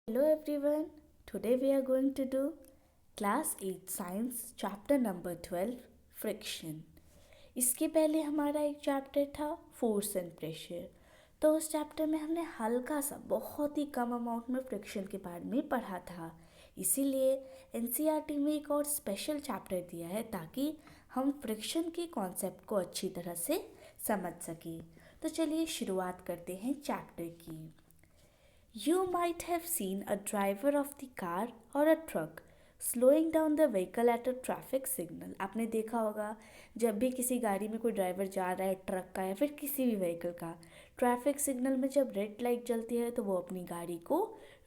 Hello everyone, today we are going to do class 8 science chapter number 12 friction। इसके पहले हमारा एक chapter था फोर्स एंड प्रेशर। तो उस चैप्टर में हमने हल्का सा बहुत ही कम अमाउंट में फ्रिक्शन के बारे में पढ़ा था। इसीलिए एनसीईआरटी में एक और स्पेशल चैप्टर दिया है ताकि हम फ्रिक्शन के कॉन्सेप्ट को अच्छी तरह से समझ सकें। तो चलिए शुरुआत करते हैं चैप्टर की। You might have seen a driver of the car or a truck slowing down the vehicle at a traffic signal। आपने देखा होगा जब भी किसी गाड़ी में कोई ड्राइवर जा रहा है, ट्रक का या फिर किसी भी व्हीकल का, ट्रैफिक सिग्नल में जब रेड लाइट जलती है तो वो अपनी गाड़ी को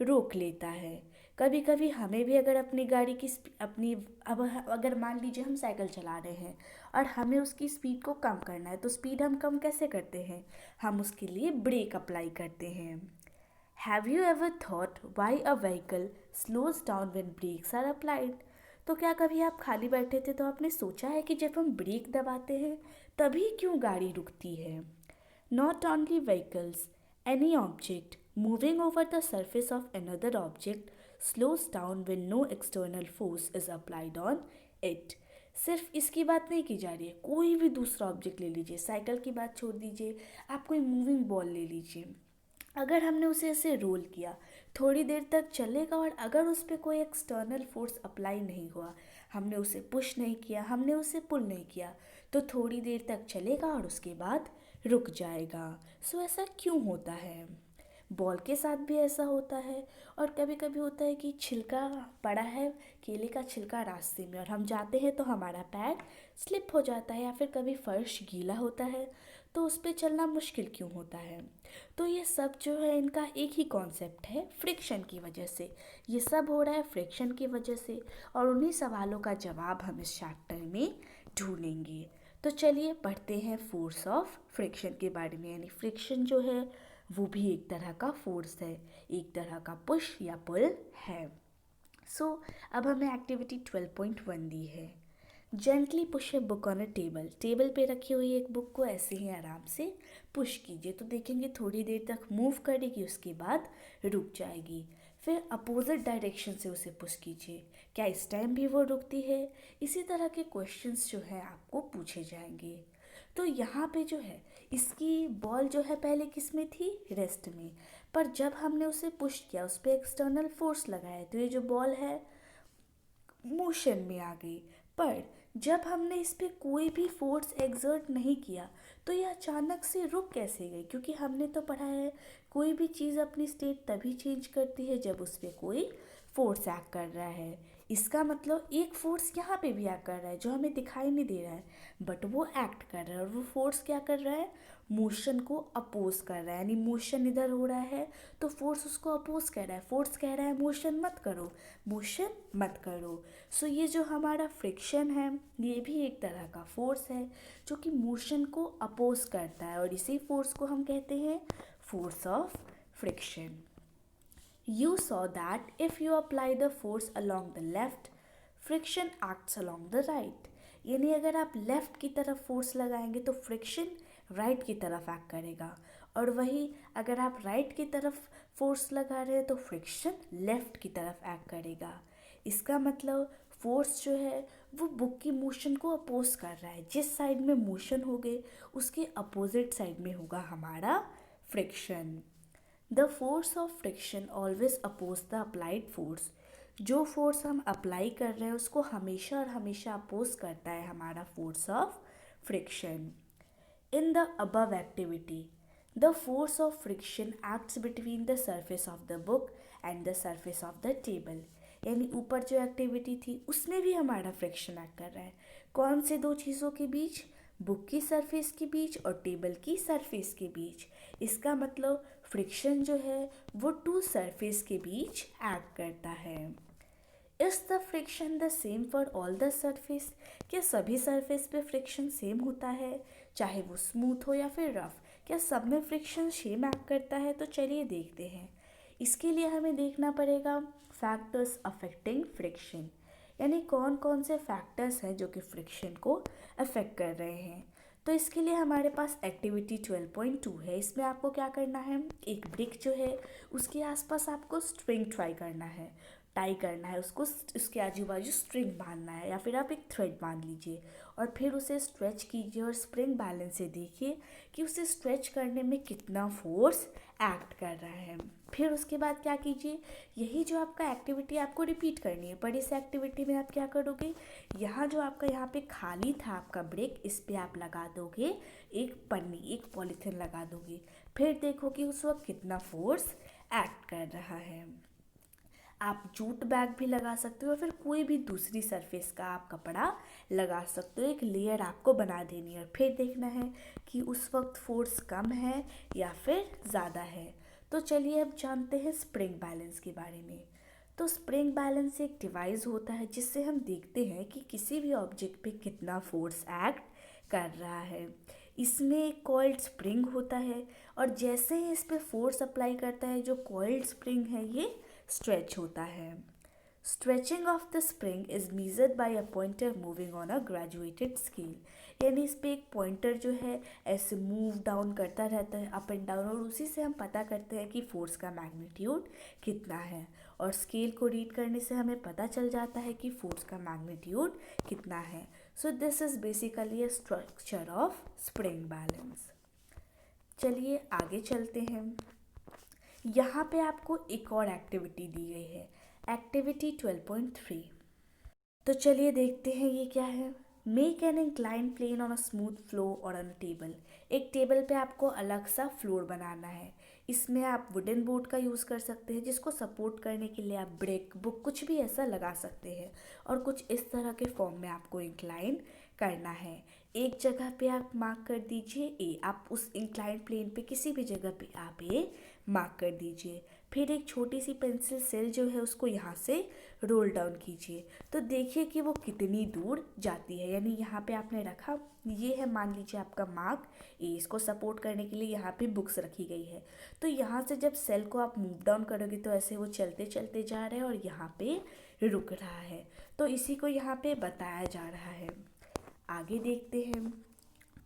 रोक लेता है। कभी कभी हमें भी अगर अपनी गाड़ी की अपनी अब अगर मान लीजिए हम साइकिल चला रहे हैं और हमें उसकी स्पीड को कम करना है, तो स्पीड हम कम कैसे करते हैं? हम उसके लिए ब्रेक अप्लाई करते हैं। Have you ever thought why a vehicle slows down when brakes are applied? तो क्या कभी आप खाली बैठे थे तो आपने सोचा है कि जब हम ब्रेक दबाते हैं तभी क्यों गाड़ी रुकती है? Not only vehicles, any object moving over the surface of another object slows down when no external force is applied on it। सिर्फ इसकी बात नहीं की जा रही है, कोई भी दूसरा ऑब्जेक्ट ले लीजिए, साइकिल की बात छोड़ दीजिए, आप कोई मूविंग बॉल ले लीजिए। अगर हमने उसे ऐसे रोल किया थोड़ी देर तक चलेगा, और अगर उस पर कोई एक्सटर्नल फोर्स अप्लाई नहीं हुआ, हमने उसे पुश नहीं किया, हमने उसे पुल नहीं किया, तो थोड़ी देर तक चलेगा और उसके बाद रुक जाएगा। सो ऐसा क्यों होता है? बॉल के साथ भी ऐसा होता है। और कभी कभी होता है कि छिलका पड़ा है, केले का छिलका रास्ते में, और हम जाते हैं तो हमारा पैर स्लिप हो जाता है, या फिर कभी फर्श गीला होता है तो उस पर चलना मुश्किल क्यों होता है? तो ये सब जो है इनका एक ही कॉन्सेप्ट है, फ्रिक्शन की वजह से। ये सब हो रहा है फ्रिक्शन की वजह से, और उन्हीं सवालों का जवाब हम इस चैप्टर में ढूंढेंगे। तो चलिए पढ़ते हैं फोर्स ऑफ फ्रिक्शन के बारे में। यानी फ्रिक्शन जो है वो भी एक तरह का फोर्स है, एक तरह का पुश या पुल है। सो अब हमें एक्टिविटी 12.1 दी है। Gently push a book on a table. Table पे रखी हुई एक बुक को ऐसे ही आराम से पुश कीजिए, तो देखेंगे थोड़ी देर तक मूव करेगी, उसके बाद रुक जाएगी। फिर अपोजिट डायरेक्शन से उसे पुश कीजिए, क्या इस टाइम भी वो रुकती है? इसी तरह के क्वेश्चंस जो है आपको पूछे जाएंगे। तो यहाँ पे जो है इसकी बॉल जो है पहले किस में थी? रेस्ट में। पर जब हमने उसे पुश किया, उस पर एक्सटर्नल फोर्स लगाया, तो ये जो बॉल है मोशन में आ गई। पर जब हमने इस पर कोई भी फोर्स एक्सर्ट नहीं किया तो ये अचानक से रुक कैसे गई? क्योंकि हमने तो पढ़ा है कोई भी चीज़ अपनी स्टेट तभी चेंज करती है जब उस पर कोई फोर्स एक्ट कर रहा है। इसका मतलब एक फोर्स यहाँ पे भी एक्ट कर रहा है जो हमें दिखाई नहीं दे रहा है, बट वो एक्ट कर रहा है। और वो फोर्स क्या कर रहा है? मोशन को अपोज कर रहा है। यानी मोशन इधर हो रहा है तो फोर्स उसको अपोज कर रहा है। फोर्स कह रहा है मोशन मत करो, मोशन मत करो। सो ये जो हमारा फ्रिक्शन है ये भी एक तरह का फोर्स है जो कि मोशन को अपोज करता है, और इसी फोर्स को हम कहते हैं force of friction. You saw that if you apply the force along the left, friction acts along the right। यानी अगर आप लेफ्ट की तरफ फोर्स लगाएंगे तो फ्रिक्शन राइट की तरफ एक्ट करेगा, और वही अगर आप राइट की तरफ फोर्स लगा रहे हैं तो फ्रिक्शन लेफ्ट की तरफ एक्ट करेगा। इसका मतलब फोर्स जो है वो बुक की मोशन को अपोज कर रहा है। जिस साइड में मोशन होगे उसके अपोजिट साइड में होगा हमारा friction. The force of friction always oppose the applied force. जो फोर्स हम अप्लाई कर रहे हैं उसको हमेशा और हमेशा अपोज करता है हमारा force of friction. In the above activity the force of friction acts between the surface of the book and the surface of the table. यानी ऊपर जो एक्टिविटी थी उसमें भी हमारा फ्रिक्शन एक्ट कर रहा है। कौन से दो चीज़ों के बीच? बुक की सरफेस के बीच और टेबल की सरफेस के बीच। इसका मतलब फ्रिक्शन जो है वो टू सरफेस के बीच एक्ट करता है। Is the friction the same for all the surface? क्या सभी सरफेस पे फ्रिक्शन सेम होता है, चाहे वो स्मूथ हो या फिर रफ? क्या सब में फ्रिक्शन सेम एक्ट करता है? तो चलिए देखते हैं। इसके लिए हमें देखना पड़ेगा फैक्टर्स अफेक्टिंग फ्रिक्शन, यानी कौन कौन से फैक्टर्स हैं जो कि फ्रिक्शन को अफेक्ट कर रहे हैं। तो इसके लिए हमारे पास एक्टिविटी 12.2 है। इसमें आपको क्या करना है, एक ब्रिक जो है उसके आसपास आपको स्ट्रिंग टाई करना है उसको, उसके आजू बाजू स्ट्रिंग बांधना है या फिर आप एक थ्रेड बांध लीजिए और फिर उसे स्ट्रेच कीजिए और स्प्रिंग बैलेंस से देखिए कि उसे स्ट्रेच करने में कितना फोर्स एक्ट कर रहा है। फिर उसके बाद क्या कीजिए, यही जो आपका एक्टिविटी आपको रिपीट करनी है, पर इस एक्टिविटी में आप क्या करोगे, यहाँ जो आपका यहाँ पे खाली था आपका ब्रेक, इस पे आप लगा दोगे एक पन्नी, एक पॉलीथिन लगा दोगे। फिर देखो कि उस वक्त कितना फोर्स एक्ट कर रहा है। आप जूट बैग भी लगा सकते हो, फिर कोई भी दूसरी सरफेस का आप कपड़ा लगा सकते हो। एक लेयर आपको बना देनी है और फिर देखना है कि उस वक्त फोर्स कम है या फिर ज़्यादा है। तो चलिए अब जानते हैं स्प्रिंग बैलेंस के बारे में। तो स्प्रिंग बैलेंस एक डिवाइस होता है जिससे हम देखते हैं कि किसी भी ऑब्जेक्ट पे कितना फोर्स एक्ट कर रहा है। इसमें एक कॉइल्ड स्प्रिंग होता है और जैसे ही इस पे फोर्स अप्लाई करता है, जो कॉइल्ड स्प्रिंग है ये स्ट्रेच होता है। Stretching of the spring is measured by a pointer moving on a graduated scale, यानी इस पे एक पॉइंटर जो है ऐसे मूव डाउन करता रहता है, अप एंड डाउन, और उसी से हम पता करते हैं कि फोर्स का मैग्नीट्यूड कितना है। और स्केल को रीड करने से हमें पता चल जाता है कि फोर्स का मैग्नीट्यूड कितना है। So this is basically a structure of spring balance. चलिए आगे चलते हैं। यहाँ पे आपको एक और एक्टिविटी दी गई है, एक्टिविटी 12.3। तो चलिए देखते हैं ये क्या है। Make an incline plane on a smooth floor और ऑन अ टेबल। एक टेबल पे आपको अलग सा फ्लोर बनाना है। इसमें आप वुडन बोर्ड का यूज़ कर सकते हैं, जिसको सपोर्ट करने के लिए आप ब्रेक बुक कुछ भी ऐसा लगा सकते हैं, और कुछ इस तरह के फॉर्म में आपको इंक्लाइन करना है। एक जगह पे आप मार्क कर दीजिए ए, आप उस इंक्लाइन प्लेन पे किसी भी जगह पे आप ए मार्क कर दीजिए। फिर एक छोटी सी पेंसिल सेल जो है उसको यहाँ से रोल डाउन कीजिए, तो देखिए कि वो कितनी दूर जाती है। यानी यहाँ पे आपने रखा, ये है मान लीजिए आपका मार्क ए, इसको सपोर्ट करने के लिए यहाँ पे बुक्स रखी गई है। तो यहाँ से जब सेल को आप मूव डाउन करोगे तो ऐसे वो चलते चलते जा रहा है और यहाँ पे रुक रहा है। तो इसी को यहाँ पे बताया जा रहा है। आगे देखते हैं।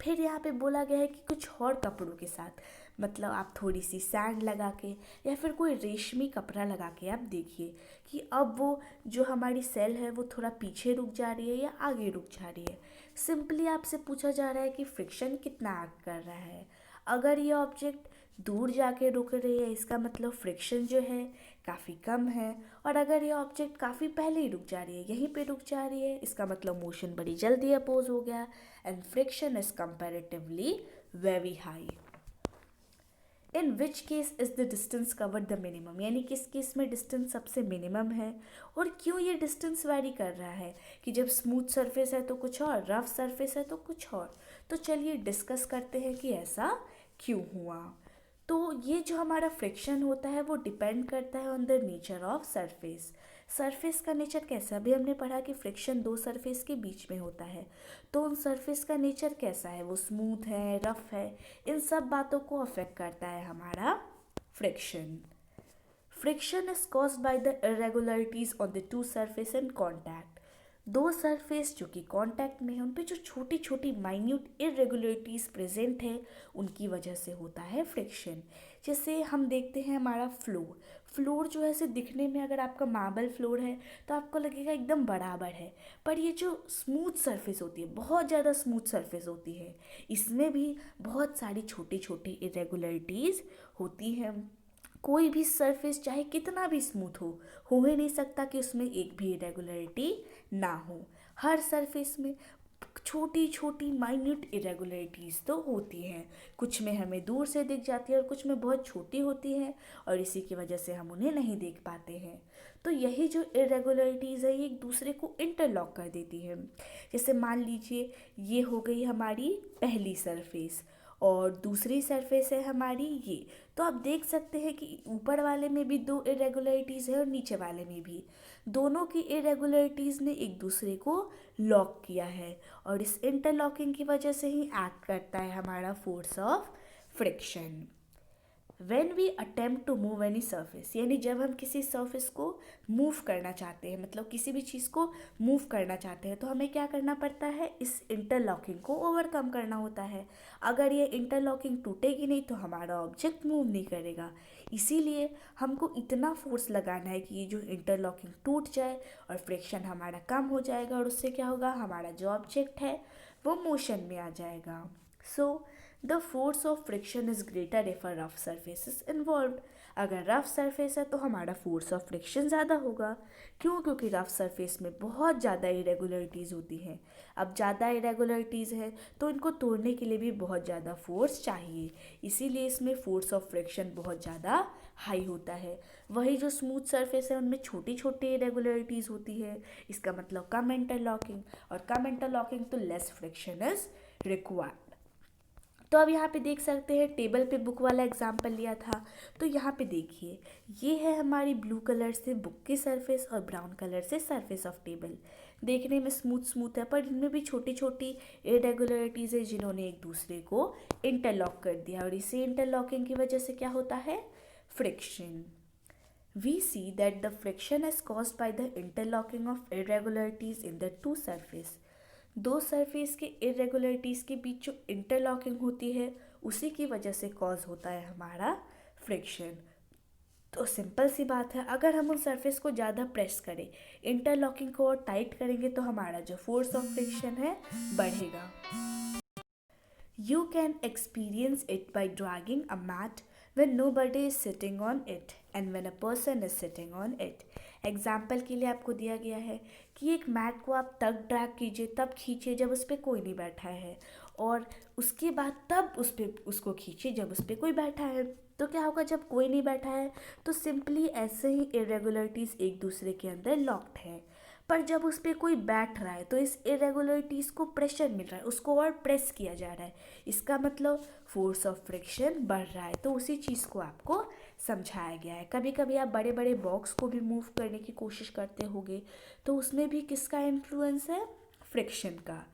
फिर यहाँ पे बोला गया है कि कुछ और कपड़ों के साथ, मतलब आप थोड़ी सी सैंड लगा के या फिर कोई रेशमी कपड़ा लगा के आप देखिए कि अब वो जो हमारी सेल है वो थोड़ा पीछे रुक जा रही है या आगे रुक जा रही है। सिंपली आपसे पूछा जा रहा है कि फ्रिक्शन कितना एक्ट कर रहा है। अगर ये ऑब्जेक्ट दूर जाके रुक रही है, इसका मतलब फ्रिक्शन जो है काफ़ी कम है, और अगर ये ऑब्जेक्ट काफ़ी पहले ही रुक जा रही है, यहीं पे रुक जा रही है, इसका मतलब मोशन बड़ी जल्दी अपोज हो गया, and friction is comparatively very high. In which case is the distance covered the minimum, यानी किस केस में डिस्टेंस सबसे मिनिमम है, और क्यों ये डिस्टेंस वैरी कर रहा है कि जब स्मूथ सरफेस है तो कुछ और, रफ सरफेस है तो कुछ और। तो चलिए डिस्कस करते हैं कि ऐसा क्यों हुआ। तो ये जो हमारा फ्रिक्शन होता है वो डिपेंड करता है on the nature of surface. Surface का नेचर कैसा, अभी हमने पढ़ा कि फ्रिक्शन दो सरफेस के बीच में होता है, तो उन सरफेस का नेचर कैसा है, वो स्मूथ है, रफ है, इन सब बातों को अफेक्ट करता है हमारा friction. Friction is caused by the irregularities on the two surface in contact. दो सरफेस जो कि कांटेक्ट में है उन पे जो छोटी छोटी माइन्यूट इरेगुलरिटीज़ प्रेजेंट है, उनकी वजह से होता है फ्रिक्शन। जैसे हम देखते हैं हमारा फ्लोर जो है ऐसे दिखने में, अगर आपका मार्बल फ्लोर है तो आपको लगेगा एकदम बराबर है, पर ये जो स्मूथ सरफेस होती है, बहुत ज़्यादा स्मूथ सरफेस होती है, इसमें भी बहुत सारी छोटी छोटी इरेगुलरिटीज़ होती हैं। कोई भी सरफेस चाहे कितना भी स्मूथ हो ही नहीं सकता कि उसमें एक भी इरेगुलरिटी ना हो। हर सरफेस में छोटी छोटी माइन्यूट इरेगुलरिटीज़ तो होती हैं, कुछ में हमें दूर से दिख जाती है और कुछ में बहुत छोटी होती हैं, और इसी की वजह से हम उन्हें नहीं देख पाते हैं। तो यही जो इरेगुलरिटीज़ है ये एक दूसरे को इंटरलॉक कर देती है। जैसे मान लीजिए ये हो गई हमारी पहली सरफेस और दूसरी सरफेस है हमारी ये, तो आप देख सकते हैं कि ऊपर वाले में भी दो इरेगुलरिटीज़ है और नीचे वाले में भी, दोनों की इरेगुलरिटीज़ ने एक दूसरे को लॉक किया है, और इस इंटरलॉकिंग की वजह से ही एक्ट करता है हमारा force of friction. When we attempt to move any surface, यानी जब हम किसी surface को move करना चाहते हैं, मतलब किसी भी चीज़ को move करना चाहते हैं, तो हमें क्या करना पड़ता है, इस interlocking को overcome करना होता है। अगर ये interlocking टूटेगी नहीं तो हमारा ऑब्जेक्ट मूव नहीं करेगा। इसीलिए हमको इतना फोर्स लगाना है कि ये जो इंटरलॉकिंग टूट जाए और फ्रिक्शन हमारा कम हो जाएगा, और उससे क्या होगा, हमारा जो ऑब्जेक्ट है वो मोशन में आ जाएगा। So the force of friction is greater if a rough surface is involved. अगर रफ सरफेस है तो हमारा फोर्स ऑफ फ्रिक्शन ज़्यादा होगा। क्यों? क्योंकि रफ सरफेस में बहुत ज़्यादा इरेगुलरिटीज़ होती हैं। अब ज़्यादा इरेगुलरिटीज़ है तो इनको तोड़ने के लिए भी बहुत ज़्यादा फोर्स चाहिए, इसीलिए इसमें फोर्स ऑफ फ्रिक्शन बहुत ज़्यादा हाई होता है। वही जो स्मूथ सरफेस है उनमें छोटी छोटी इरेगुलरिटीज़ होती है, इसका मतलब कम इंटरलॉकिंग, और कम इंटरलॉकिंग तो लेस फ्रिक्शन इज रिक्वायर्ड। तो अब यहाँ पे देख सकते हैं, टेबल पे बुक वाला एग्जाम्पल लिया था, तो यहाँ पे देखिए ये है हमारी ब्लू कलर से बुक की सरफेस और ब्राउन कलर से सरफेस ऑफ टेबल। देखने में स्मूथ स्मूथ है, पर इनमें भी छोटी छोटी इरेगुलरिटीज़ है जिन्होंने एक दूसरे को इंटरलॉक कर दिया, और इसी इंटरलॉकिंग की वजह से क्या होता है, friction. We see that the friction is caused by the interlocking of irregularities in the two surface। दो सरफेस के इरेगुलरिटीज़ के बीच जो इंटरलॉकिंग होती है उसी की वजह से कॉज होता है हमारा फ्रिक्शन। तो सिंपल सी बात है, अगर हम उन सरफेस को ज़्यादा प्रेस करें, इंटरलॉकिंग को और टाइट करेंगे, तो हमारा जो फोर्स ऑफ फ्रिक्शन है बढ़ेगा। You can experience it by dragging a mat when nobody is sitting on it and when a person is sitting on it। Example के लिए आपको दिया गया है कि एक मैट को आप तब ड्रैग कीजिए, तब खींचिए जब उस पर कोई नहीं बैठा है, और उसके बाद तब उसको खींचिए जब उस पर कोई बैठा है। तो क्या होगा, जब कोई नहीं बैठा है तो सिंपली ऐसे ही इरेगुलरिटीज़ एक दूसरे के अंदर लॉक्ड है, पर जब उस पर कोई बैठ रहा है तो इस इरेगुलरिटीज़ को प्रेशर मिल रहा है, उसको और प्रेस किया जा रहा है, इसका मतलब फोर्स ऑफ फ्रिक्शन बढ़ रहा है। तो उसी चीज़ को आपको समझाया गया है। कभी कभी आप बड़े बड़े बॉक्स को भी मूव करने की कोशिश करते होंगे, तो उसमें भी किसका इन्फ्लुएंस है, फ्रिक्शन का।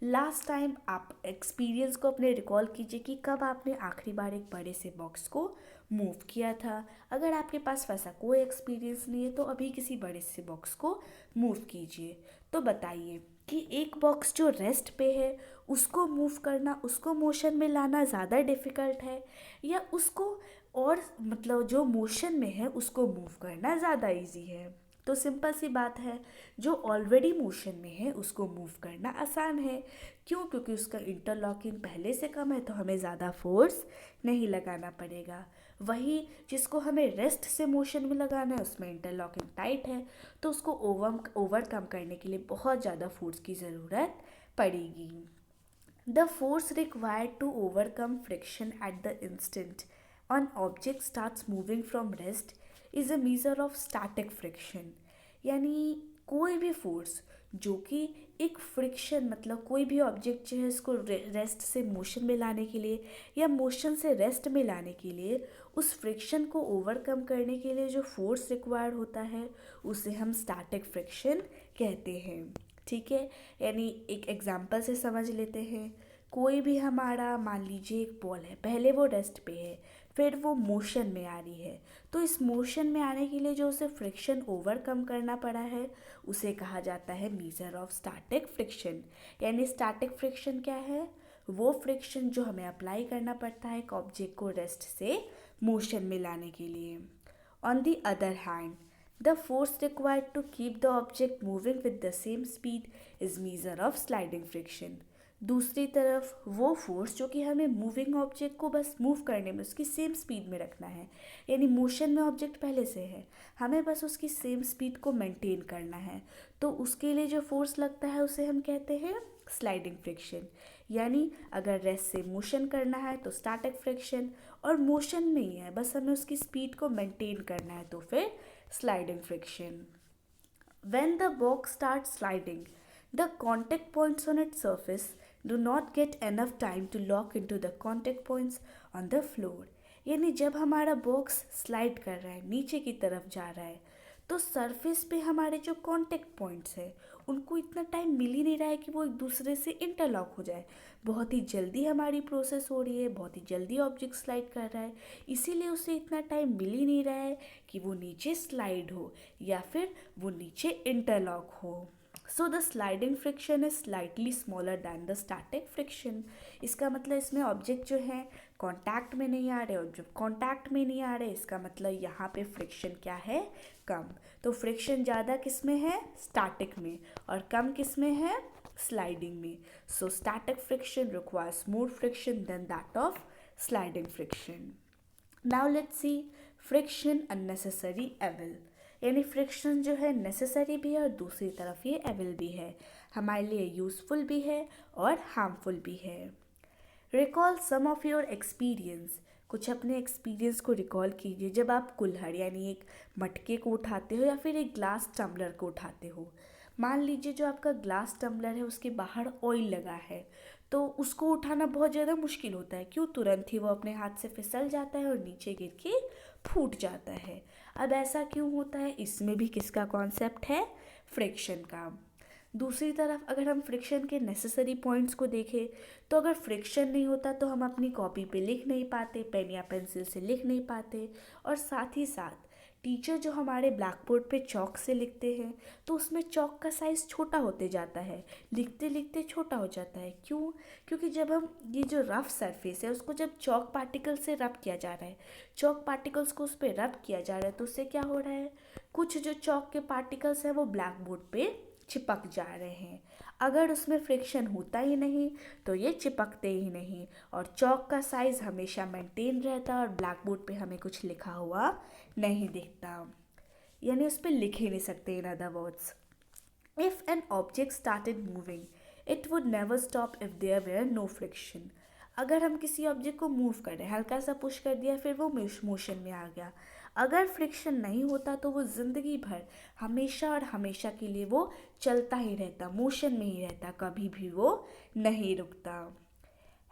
लास्ट टाइम आप एक्सपीरियंस को अपने रिकॉल कीजिए कि कब आपने आखिरी बार एक बड़े से बॉक्स को मूव किया था। अगर आपके पास वैसा कोई एक्सपीरियंस नहीं है तो अभी किसी बड़े से बॉक्स को मूव कीजिए। तो बताइए कि एक बॉक्स जो रेस्ट पे है उसको मूव करना, उसको मोशन में लाना ज़्यादा डिफ़िकल्ट है, या उसको और मतलब जो मोशन में है उसको मूव करना ज़्यादा इजी है। तो सिंपल सी बात है, जो ऑलरेडी मोशन में है उसको मूव करना आसान है। क्यों? क्योंकि उसका इंटरलॉकिंग पहले से कम है, तो हमें ज़्यादा फोर्स नहीं लगाना पड़ेगा। वही जिसको हमें रेस्ट से मोशन में लगाना है उसमें इंटरलॉकिंग टाइट है, तो उसको ओवरकम करने के लिए बहुत ज़्यादा फोर्स की ज़रूरत पड़ेगी। The force required to overcome friction at the instant an object starts moving from rest is a measure of static friction। यानी कोई भी फोर्स जो कि एक फ्रिक्शन, मतलब कोई भी ऑब्जेक्ट जो है इसको रेस्ट से मोशन में लाने के लिए या मोशन से रेस्ट में लाने के लिए, उस फ्रिक्शन को ओवरकम करने के लिए जो फोर्स रिक्वायर्ड होता है उसे हम स्टैटिक फ्रिक्शन कहते हैं। ठीक है, यानी एक एग्जांपल से समझ लेते हैं। कोई भी हमारा, मान लीजिए एक बॉल है, पहले वो रेस्ट पे है, फिर वो मोशन में आ रही है, तो इस मोशन में आने के लिए जो उसे फ्रिक्शन ओवरकम करना पड़ा है उसे कहा जाता है मीजर ऑफ स्टैटिक फ्रिक्शन। यानी स्टैटिक फ्रिक्शन क्या है, वो फ्रिक्शन जो हमें अप्लाई करना पड़ता है एक ऑब्जेक्ट को रेस्ट से मोशन में लाने के लिए। On the other hand, the force required to keep the object moving with the same speed is measure of sliding friction. दूसरी तरफ वो फोर्स जो कि हमें मूविंग ऑब्जेक्ट को बस मूव करने में उसकी सेम स्पीड में रखना है, यानी मोशन में ऑब्जेक्ट पहले से है, हमें बस उसकी सेम स्पीड को मेंटेन करना है, तो उसके लिए जो फोर्स लगता है उसे हम कहते हैं स्लाइडिंग फ्रिक्शन। यानी अगर रेस्ट से मोशन करना है तो स्टैटिक फ्रिक्शन, और मोशन में ही है बस हमें उसकी स्पीड को मेंटेन करना है तो फिर sliding friction. When the box starts sliding, the contact points on its surface do not get enough time to lock into the contact points on the floor। यानी जब हमारा बॉक्स स्लाइड कर रहा है, नीचे की तरफ जा रहा है, तो सरफेस पे हमारे जो कांटेक्ट पॉइंट्स है उनको इतना टाइम मिल ही नहीं रहा है कि वो एक दूसरे से इंटरलॉक हो जाए। बहुत ही जल्दी हमारी प्रोसेस हो रही है, बहुत ही जल्दी ऑब्जेक्ट स्लाइड कर रहा है, इसीलिए उसे इतना टाइम मिल ही नहीं रहा है कि वो नीचे स्लाइड हो या फिर वो नीचे इंटरलॉक हो। So the sliding friction is slightly smaller than the static friction. इसका मतलब इसमें ऑब्जेक्ट जो है कांटेक्ट में नहीं आ रहे, और जब कांटेक्ट में नहीं आ रहे इसका मतलब यहाँ पे फ्रिक्शन क्या है, कम। तो फ्रिक्शन ज़्यादा किस में है, स्टैटिक में, और कम किस में है, स्लाइडिंग में। So static friction requires more friction than that of sliding friction. Now let's see friction unnecessary evil. यानी फ्रिक्शन जो है नेसेसरी भी है और दूसरी तरफ ये एविल भी है, हमारे लिए यूज़फुल भी है और हार्मफुल भी है। Recall some of your experience. कुछ अपने एक्सपीरियंस को रिकॉल कीजिए जब आप कुल्हड़ यानी एक मटके को उठाते हो या फिर एक ग्लास टम्बलर को उठाते हो। मान लीजिए जो आपका ग्लास टम्बलर है उसके बाहर ऑयल लगा है, तो उसको उठाना बहुत ज़्यादा मुश्किल होता है। क्यों, तुरंत ही वो अपने हाथ से फिसल जाता है और नीचे गिर के फूट जाता है। अब ऐसा क्यों होता है, इसमें भी किसका कॉन्सेप्ट है, फ्रिक्शन का। दूसरी तरफ अगर हम फ्रिक्शन के नेसेसरी पॉइंट्स को देखें तो अगर फ्रिक्शन नहीं होता तो हम अपनी कॉपी पे लिख नहीं पाते, पेन या पेंसिल से लिख नहीं पाते, और साथ ही साथ टीचर जो हमारे ब्लैक बोर्ड पे चौक से लिखते हैं तो उसमें चौक का साइज़ छोटा होते जाता है, लिखते लिखते छोटा हो जाता है। क्यों, क्योंकि जब हम ये जो रफ सरफेस है उसको जब चौक पार्टिकल से रब किया जा रहा है, चौक पार्टिकल्स को उस पर रब किया जा रहा है, तो उससे क्या हो रहा है, कुछ जो चौक के पार्टिकल्स हैं वो ब्लैक बोर्ड पे चिपक जा रहे हैं। अगर उसमें फ्रिक्शन होता ही नहीं तो ये चिपकते ही नहीं और चौक का साइज़ हमेशा मेंटेन रहता और ब्लैक बोर्ड पे हमें कुछ लिखा हुआ नहीं दिखता, यानी उस पर लिख ही नहीं सकते। In other words, if an object started moving it would never stop if there were no friction. अगर हम किसी ऑब्जेक्ट को मूव कर रहे हैं, हल्का सा पुश कर दिया फिर वो मोशन में आ गया, अगर फ्रिक्शन नहीं होता तो वो ज़िंदगी भर हमेशा और हमेशा के लिए वो चलता ही रहता, मोशन में ही रहता, कभी भी वो नहीं रुकता।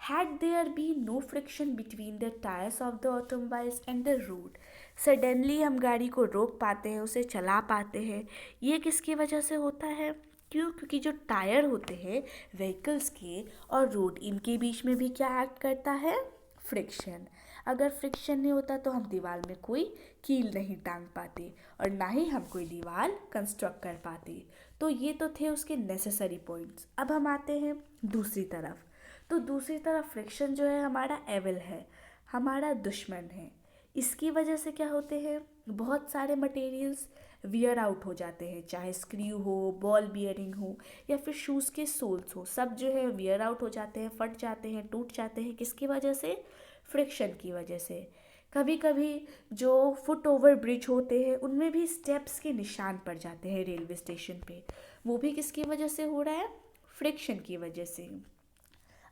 Had there been no friction between the tires of the automobiles and the road, suddenly हम गाड़ी को रोक पाते हैं, उसे चला पाते हैं। ये किसकी वजह से होता है, क्यों, क्योंकि जो टायर होते हैं व्हीकल्स के और रोड, इनके बीच में भी क्या एक्ट करता है, फ्रिक्शन। अगर फ्रिक्शन नहीं होता तो हम दीवार में कोई कील नहीं टांग पाते और ना ही हम कोई दीवार कंस्ट्रक्ट कर पाते। तो ये तो थे उसके नेसेसरी पॉइंट्स। अब हम आते हैं दूसरी तरफ। तो दूसरी तरफ फ्रिक्शन जो है हमारा एविल है, हमारा दुश्मन है। इसकी वजह से क्या होते हैं, बहुत सारे मटेरियल्स वियर आउट हो जाते हैं, चाहे स्क्रू हो, बॉल बियरिंग हो या फिर शूज़ के सोल्स हो, सब जो है वियर आउट हो जाते हैं, फट जाते हैं, टूट जाते हैं। किसकी वजह से, फ्रिक्शन की वजह से। कभी कभी जो फुट ओवर ब्रिज होते हैं उनमें भी स्टेप्स के निशान पड़ जाते हैं रेलवे स्टेशन पे, वो भी किसकी वजह से हो रहा है, फ्रिक्शन की वजह से।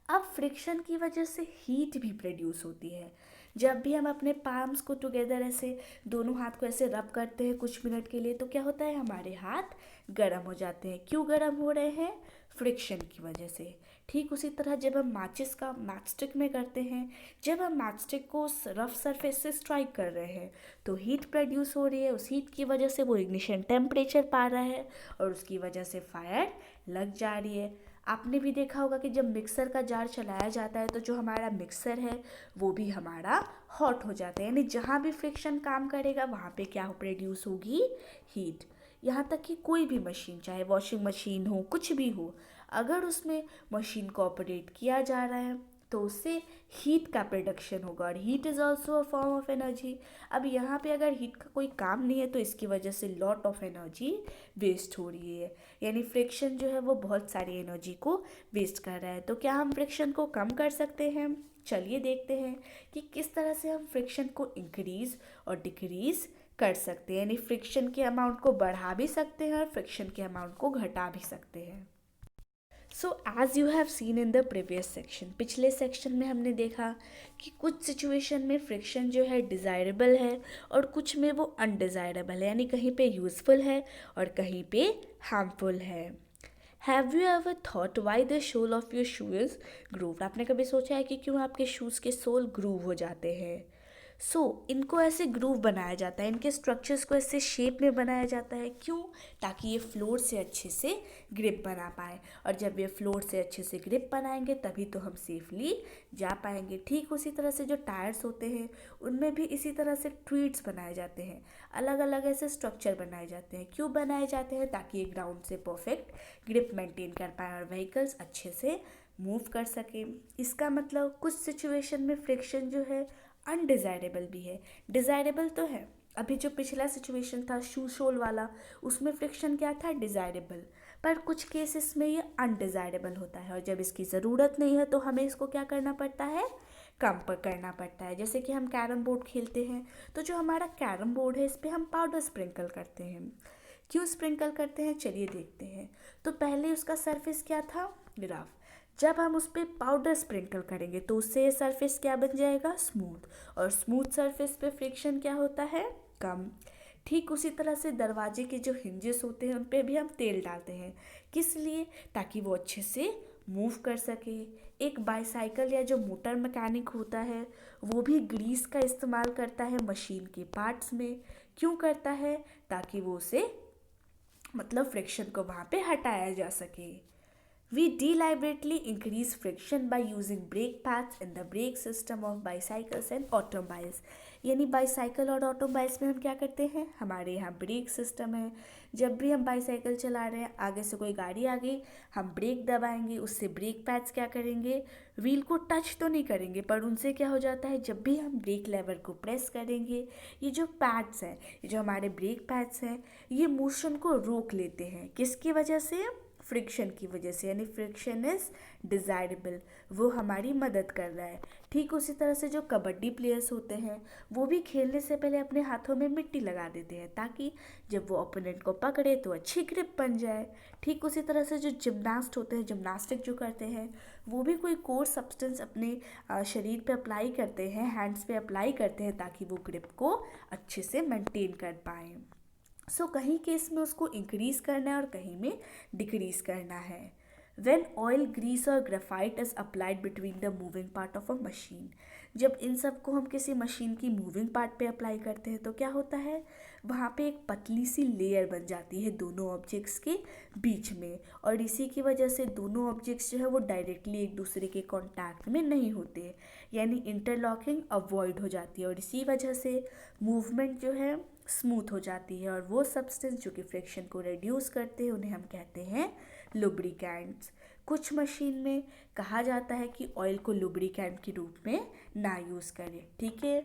अब फ्रिक्शन की वजह से हीट भी प्रोड्यूस होती है। जब भी हम अपने पाम्स को टुगेदर ऐसे दोनों हाथ को ऐसे रब करते हैं कुछ मिनट के लिए, तो क्या होता है, हमारे हाथ गर्म हो जाते हैं। क्यों गर्म हो रहे हैं, फ्रिक्शन की वजह से। ठीक उसी तरह जब हम माचिस का मैचस्टिक में करते हैं, जब हम मैचस्टिक को रफ सरफेस से स्ट्राइक कर रहे हैं तो हीट प्रोड्यूस हो रही है, उस हीट की वजह से वो इग्निशन टेम्परेचर पा रहा है और उसकी वजह से फायर लग जा रही है। आपने भी देखा होगा कि जब मिक्सर का जार चलाया जाता है तो जो हमारा मिक्सर है वो भी हमारा हॉट हो जाता है, यानी जहाँ भी फ्रिक्शन काम करेगा वहाँ पे क्या प्रोड्यूस होगी, हीट। यहाँ तक कि कोई भी मशीन, चाहे वॉशिंग मशीन हो, कुछ भी हो, अगर उसमें मशीन को ऑपरेट किया जा रहा है तो उससे हीट का प्रोडक्शन होगा और heat is also a form of energy. अब यहाँ पे अगर हीट का कोई काम नहीं है तो इसकी वजह से लॉट ऑफ एनर्जी वेस्ट हो रही है, यानी फ्रिक्शन जो है वो बहुत सारी एनर्जी को वेस्ट कर रहा है। तो क्या हम फ्रिक्शन को कम कर सकते हैं, चलिए देखते हैं कि किस तरह से हम फ्रिक्शन को इंक्रीज़ और डिक्रीज़ कर सकते हैं, यानी फ्रिक्शन के अमाउंट को बढ़ा भी सकते हैं और फ्रिक्शन के अमाउंट को घटा भी सकते हैं। So as you have seen in the previous section, पिछले सेक्शन में हमने देखा कि कुछ सिचुएशन में फ्रिक्शन जो है डिज़ायरेबल है और कुछ में वो अनडिज़ायरेबल है, यानी कहीं पे यूज़फुल है और कहीं पे हार्मफुल है। Have you ever thought why the sole of your shoe is grooved? आपने कभी सोचा है कि क्यों आपके शूज़ के सोल ग्रूव हो जाते हैं? इनको ऐसे ग्रूव बनाया जाता है, इनके स्ट्रक्चर्स को ऐसे शेप में बनाया जाता है। क्यों? ताकि ये फ्लोर से अच्छे से ग्रिप बना पाए, और जब ये फ्लोर से अच्छे से ग्रिप बनाएंगे तभी तो हम सेफली जा पाएंगे। ठीक उसी तरह से जो टायर्स होते हैं उनमें भी इसी तरह से ट्वीट्स बनाए जाते हैं, अलग अलग ऐसे स्ट्रक्चर बनाए जाते हैं। क्यों बनाए जाते हैं? ताकि ये ग्राउंड से परफेक्ट ग्रिप मेंटेन कर पाए और व्हीकल्स अच्छे से मूव कर सके। इसका मतलब कुछ सिचुएशन में फ्रिक्शन जो है अनडिज़ायरेबल भी है, डिज़ायरेबल तो है। अभी जो पिछला सिचुएशन था शू शोल वाला, उसमें फ्रिक्शन क्या था? डिज़ायरेबल। पर कुछ केसेस में ये अनडिज़ायरेबल होता है, और जब इसकी ज़रूरत नहीं है तो हमें इसको क्या करना पड़ता है? कम पर करना पड़ता है। जैसे कि हम कैरम बोर्ड खेलते हैं, तो जो हमारा कैरम बोर्ड है इस पर हम पाउडर स्प्रिंकल करते हैं। क्यों स्प्रिंकल करते हैं? चलिए देखते हैं। तो पहले उसका सरफेस क्या था? रफ। जब हम उस पर पाउडर स्प्रिंकल करेंगे तो उससे ये सरफेस क्या बन जाएगा? स्मूथ। और स्मूथ सरफेस पे फ्रिक्शन क्या होता है? कम। ठीक उसी तरह से दरवाजे के जो हिंजेस होते हैं उन पे भी हम तेल डालते हैं। किस लिए? ताकि वो अच्छे से मूव कर सके। एक बाईसाइकिल या जो मोटर मैकेनिक होता है वो भी ग्रीस का इस्तेमाल करता है मशीन के पार्ट्स में। क्यों करता है? ताकि वो उसे मतलब फ्रिक्शन को वहाँ पे हटाया जा सके। We deliberately increase friction by using brake pads in the brake system of bicycles and automobiles। यानी बाईसाइकिल और ऑटोमोबाइल्स में हम क्या करते हैं? हमारे यहाँ ब्रेक सिस्टम है। जब भी हम बाईसाइकिल चला रहे हैं, आगे से कोई गाड़ी आ गई, हम ब्रेक दबाएंगे, उससे ब्रेक पैड्स क्या करेंगे? व्हील को टच तो नहीं करेंगे, पर उनसे क्या हो जाता है? जब भी हम ब्रेक लेवर को प्रेस करेंगे, ये जो पैड्स हैं, ये जो हमारे ब्रेक पैड्स हैं, ये मोशन को रोक लेते हैं। किसकी वजह से? फ्रिक्शन की वजह से। यानी फ्रिक्शन इज डिज़ायरेबल, वो हमारी मदद कर रहा है। ठीक उसी तरह से जो कबड्डी प्लेयर्स होते हैं वो भी खेलने से पहले अपने हाथों में मिट्टी लगा देते हैं, ताकि जब वो ओपोनेंट को पकड़े तो अच्छी ग्रिप बन जाए। ठीक उसी तरह से जो जिम्नास्ट होते हैं, जिम्नास्टिक जो करते हैं, वो भी कोई कोर्स सब्सटेंस अपने शरीर पे अप्लाई करते हैं, हैंड्स पे अप्लाई करते हैं, ताकि वो ग्रिप को अच्छे से मेंटेन कर पाएँ। कहीं केस में उसको इंक्रीज करना है और कहीं में डिक्रीज करना है। वेन ऑयल, ग्रीस और graphite is applied between the moving part of a machine, जब इन सब को हम किसी मशीन की मूविंग पार्ट पे अप्लाई करते हैं तो क्या होता है? वहाँ पे एक पतली सी लेयर बन जाती है दोनों ऑब्जेक्ट्स के बीच में, और इसी की वजह से दोनों ऑब्जेक्ट्स जो है वो डायरेक्टली एक दूसरे के कांटेक्ट में नहीं होते, यानी इंटरलॉकिंग अवॉइड हो जाती है, और इसी वजह से मूवमेंट जो है स्मूथ हो जाती है। और वो सब्सटेंस जो कि फ्रिक्शन को रिड्यूस करते हैं उन्हें हम कहते हैं लुब्रिकेंट्स। कुछ मशीन में कहा जाता है कि ऑयल को लुब्रिकेंट के रूप में ना यूज़ करें। ठीक है।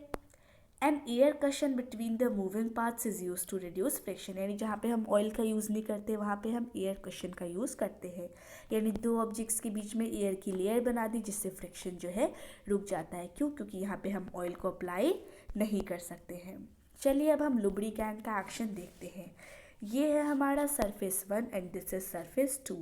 An air cushion between the moving parts is use to reduce friction, यानी जहाँ पे हम ऑयल का यूज़ नहीं करते वहाँ पे हम एयर कशन का यूज़ करते हैं। यानी दो ऑब्जेक्ट्स के बीच में एयर की लेयर बना दी, जिससे फ्रिक्शन जो है रुक जाता है। क्यों? क्योंकि यहाँ पे हम ऑयल को अप्लाई नहीं कर सकते हैं। चलिए अब हम लुब्रिकेंट का एक्शन देखते हैं। ये है हमारा surface 1 and this is surface 2।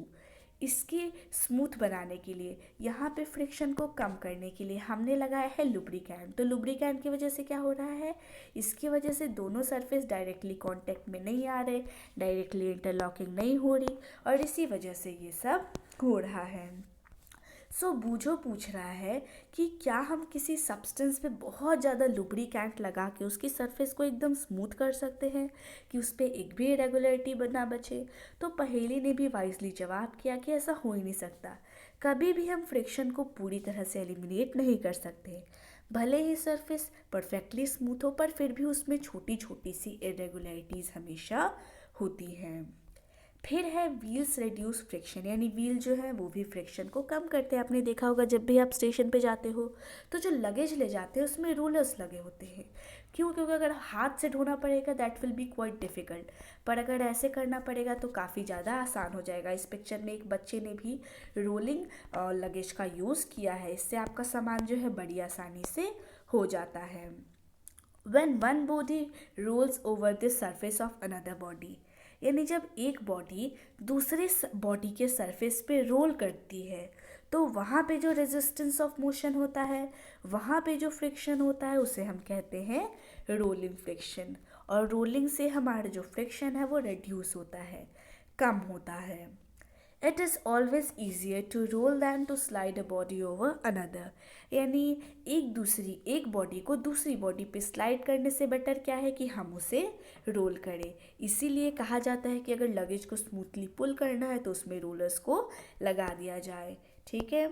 इसके स्मूथ बनाने के लिए, यहाँ पे फ्रिक्शन को कम करने के लिए हमने लगाया है लुब्रिकेंट। तो लुब्रिकेंट की वजह से क्या हो रहा है? इसकी वजह से दोनों सरफेस डायरेक्टली कांटेक्ट में नहीं आ रहे, डायरेक्टली इंटरलॉकिंग नहीं हो रही, और इसी वजह से ये सब हो रहा है। बूझो पूछ रहा है कि क्या हम किसी सब्सटेंस पे बहुत ज़्यादा लुब्रिकेंट लगा के उसकी सरफेस को एकदम स्मूथ कर सकते हैं कि उस पर एक भी इरेगुलरिटी ना बचे? तो पहेली ने भी वाइजली जवाब किया कि ऐसा हो ही नहीं सकता। कभी भी हम फ्रिक्शन को पूरी तरह से एलिमिनेट नहीं कर सकते। भले ही सरफेस परफेक्टली स्मूथ हो, पर फिर भी उसमें छोटी छोटी सी इरेगुलरिटीज़ हमेशा होती हैं। फिर है व्हील्स रिड्यूस फ्रिक्शन, यानी व्हील जो है वो भी फ्रिक्शन को कम करते हैं। आपने देखा होगा जब भी आप स्टेशन पे जाते हो तो जो लगेज ले जाते हैं उसमें रोलर्स लगे होते हैं। क्यों? क्योंकि अगर हाथ से ढोना पड़ेगा that will be quite difficult, पर अगर ऐसे करना पड़ेगा तो काफ़ी ज़्यादा आसान हो जाएगा। इस पिक्चर में एक बच्चे ने भी रोलिंग लगेज का यूज़ किया है, इससे आपका सामान जो है बड़ी आसानी से हो जाता है। When one body rolls over the surface of another body, यानी जब एक बॉडी दूसरे बॉडी के सरफेस पे रोल करती है तो वहाँ पे जो रेजिस्टेंस ऑफ मोशन होता है, वहाँ पे जो फ्रिक्शन होता है, उसे हम कहते हैं रोलिंग फ्रिक्शन। और रोलिंग से हमारा जो फ्रिक्शन है वो रिड्यूस होता है, कम होता है। It is always easier to roll than to slide a body over another. यानी एक बॉडी को दूसरी बॉडी पे स्लाइड करने से बेटर क्या है कि हम उसे रोल करें। इसीलिए कहा जाता है कि अगर लगेज को स्मूथली पुल करना है तो उसमें रोलर्स को लगा दिया जाए। ठीक है।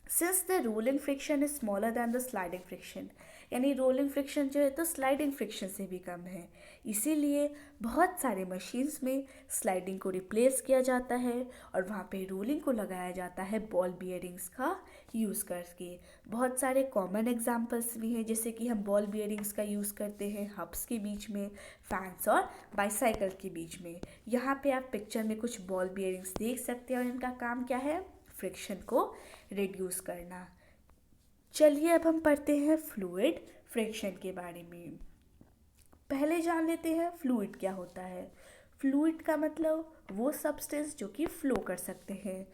Since the rolling friction is smaller than the sliding friction, यानी रोलिंग फ्रिक्शन जो है तो स्लाइडिंग फ्रिक्शन से भी कम है, इसीलिए बहुत सारे मशीन्स में स्लाइडिंग को रिप्लेस किया जाता है और वहाँ पे रोलिंग को लगाया जाता है बॉल बियरिंग्स का यूज़ करके। बहुत सारे कॉमन एग्जांपल्स भी हैं, जैसे कि हम बॉल बियरिंग्स का यूज़ करते हैं हब्स के बीच में, फैंस और बाईसाइकिल के बीच में। यहाँ पे आप पिक्चर में कुछ बॉल बियरिंग्स देख सकते हैं और इनका काम क्या है, फ्रिक्शन को रिड्यूस करना। चलिए अब हम पढ़ते हैं फ्लूइड फ्रिक्शन के बारे में। पहले जान लेते हैं फ्लूइड क्या होता है। फ्लूइड का मतलब वो सब्सटेंस जो कि फ्लो कर सकते हैं।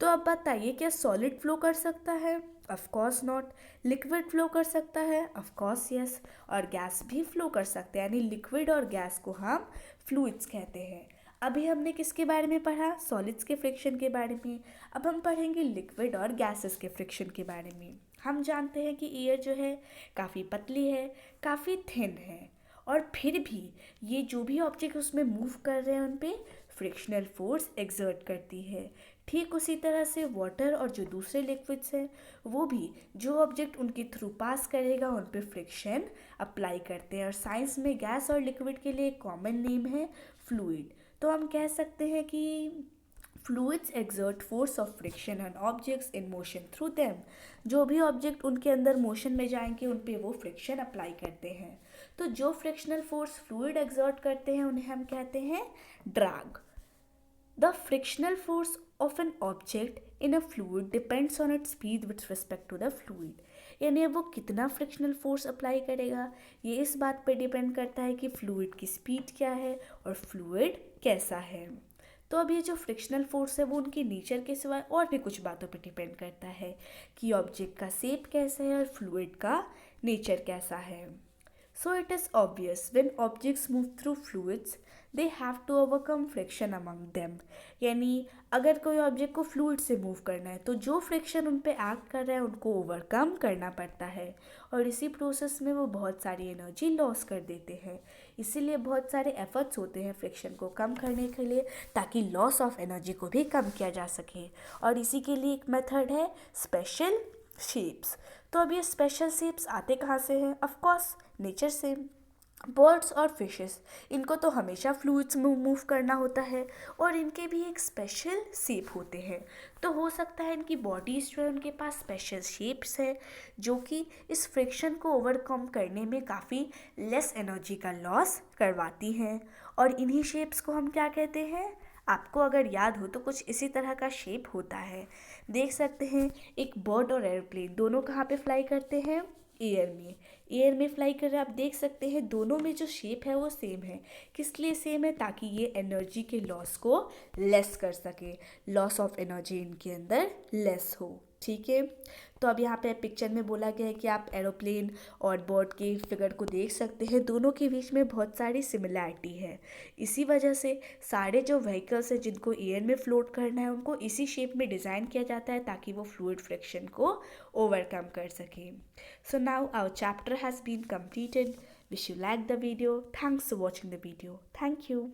तो अब बताइए, क्या सॉलिड फ्लो कर सकता है? Of course not. Liquid flow कर सकता है? Of course yes. और गैस भी फ्लो कर सकते हैं, यानी लिक्विड और गैस को हम फ्लूइड्स कहते हैं। अभी हमने किसके बारे में पढ़ा? सॉलिड्स के फ्रिक्शन के बारे में। अब हम पढ़ेंगे लिक्विड और गैसेस के फ्रिक्शन के बारे में। हम जानते हैं कि एयर जो है काफ़ी पतली है, काफ़ी थिन है, और फिर भी ये जो भी ऑब्जेक्ट उसमें मूव कर रहे हैं उन पे फ्रिक्शनल फोर्स एक्सर्ट करती है। ठीक उसी तरह से वाटर और जो दूसरे लिक्विड्स हैं वो भी जो ऑब्जेक्ट उनके थ्रू पास करेगा उन पे फ्रिक्शन अप्लाई करते हैं। और साइंस में गैस और लिक्विड के लिए एक कॉमन नेम है फ्लूइड। तो हम कह सकते हैं कि fluids exert force of friction on objects in motion through them. जो भी ऑब्जेक्ट उनके अंदर मोशन में जाएंगे उन पे वो फ्रिक्शन अप्लाई करते हैं। तो जो फ्रिक्शनल फोर्स फ्लूइड एक्सर्ट करते हैं उन्हें हम कहते हैं drag. The frictional force of an object in a fluid depends on its speed with respect to the fluid. यानी वो कितना फ्रिक्शनल फोर्स अप्लाई करेगा ये इस बात पर डिपेंड करता है कि फ्लूइड की स्पीड क्या है और फ्लूइड कैसा है। तो अब ये जो फ्रिक्शनल फोर्स है वो उनके नेचर के सिवाय और भी कुछ बातों पर डिपेंड करता है कि ऑब्जेक्ट का शेप कैसा है और फ्लूइड का नेचर कैसा है। So it is obvious when objects move through fluids, they have to overcome friction among them। यानी अगर कोई ऑब्जेक्ट को फ्लूइड से मूव करना है तो जो फ्रिक्शन उन पे एक्ट कर रहा है उनको ओवरकम करना पड़ता है, और इसी प्रोसेस में वो बहुत सारी एनर्जी लॉस कर देते हैं। इसीलिए बहुत सारे एफर्ट्स होते हैं फ्रिक्शन को कम करने के लिए, ताकि लॉस ऑफ एनर्जी को भी कम किया जा सके। और इसी के लिए एक मेथड है स्पेशल शेप्स। तो अब ये स्पेशल शेप्स आते कहाँ से हैं? ऑफ कोर्स नेचर से। बर्ड्स और फिशेस, इनको तो हमेशा फ्लूइड्स में मूव करना होता है और इनके भी एक स्पेशल शेप होते हैं। तो हो सकता है इनकी बॉडीज़ जो है उनके पास स्पेशल शेप्स है जो कि इस फ्रिक्शन को ओवरकम करने में काफ़ी लेस एनर्जी का लॉस करवाती हैं। और इन्हीं शेप्स को हम क्या कहते हैं? आपको अगर याद हो तो कुछ इसी तरह का शेप होता है। देख सकते हैं एक बर्ड और एयरप्लेन दोनों कहाँ पे फ्लाई करते हैं? एयर में। एयर में फ्लाई कर रहे हैं, आप देख सकते हैं दोनों में जो शेप है वो सेम है। किस लिए सेम है? ताकि ये एनर्जी के लॉस को लेस कर सके, लॉस ऑफ एनर्जी इनके अंदर लेस हो। ठीक है। तो अब यहाँ पे पिक्चर में बोला गया है कि आप एरोप्लेन और बर्ड के फिगर को देख सकते हैं, दोनों के बीच में बहुत सारी सिमिलैरिटी है। इसी वजह से सारे जो व्हीकल्स हैं जिनको एयर में फ्लोट करना है उनको इसी शेप में डिज़ाइन किया जाता है ताकि वो फ्लूइड फ्रिक्शन को ओवरकम कर सके। So now our chapter has been completed. Wish you liked the video. Thanks for watching the video. Thank you.